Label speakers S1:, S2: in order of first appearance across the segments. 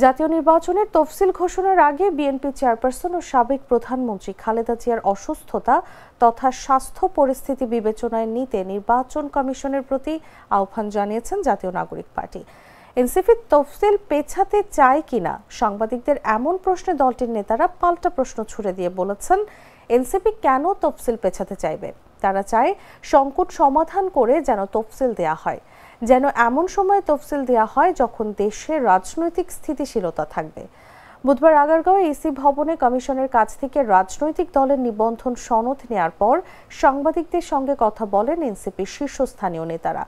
S1: জাতীয় নির্বাচনের তফসিল ঘোষণার আগে বিএনপি চেয়ারপারসন ও সাবেক প্রধানমন্ত্রী খালেদা জিয়ার অসুস্থতা তথা স্বাস্থ্য পরিস্থিতি বিবেচনায় নিতে নির্বাচন কমিশনের প্রতি আহ্বান জানিয়েছেন জাতীয় নাগরিক পার্টি। এনসিপি তফসিল পেছাতে চায় কিনা সাংবাদিকদের এমন প্রশ্নে দলটির নেতারা পাল্টা প্রশ্ন ছুড়ে দিয়ে বলেছেন, এনসিপি কেন তফসিল পেছাতে চাইবে? তারা চায় সংকট সমাধান করে যেন তফসিল দেয়া হয়, যেন এমন সময় তফসিল দেয়া হয় যখন দেশের রাজনৈতিক স্থিতিশীলতা থাকবে। বুধবার আগারগাঁও ইসি ভবনে কমিশনের কাছ থেকে রাজনৈতিক দলের নিবন্ধন সনদ নেয়ার পর সাংবাদিকদের সঙ্গে কথা বলেন এনসিপির শীর্ষস্থানীয় নেতারা।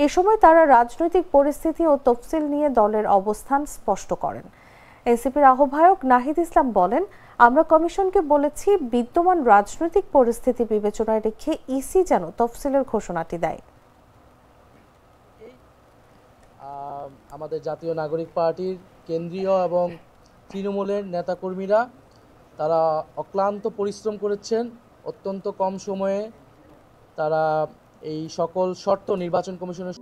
S1: এ সময় তারা রাজনৈতিক পরিস্থিতি ও তফসিল নিয়ে দলের অবস্থান স্পষ্ট করেন। এনসিপির আহ্বায়ক নাহিদ ইসলাম বলেন, আমরা কমিশনকে বলেছি বিদ্যমান রাজনৈতিক পরিস্থিতি বিবেচনায় রেখে ইসি যেন তফসিলের ঘোষণাটি দেয়।
S2: আমাদের জাতীয় নাগরিক পার্টির কেন্দ্রীয় এবং তৃণমূলের নেতাকর্মীরা তারা অক্লান্ত পরিশ্রম করেছেন। অত্যন্ত কম সময়ে তারা এই সকল শর্ত নির্বাচন কমিশনের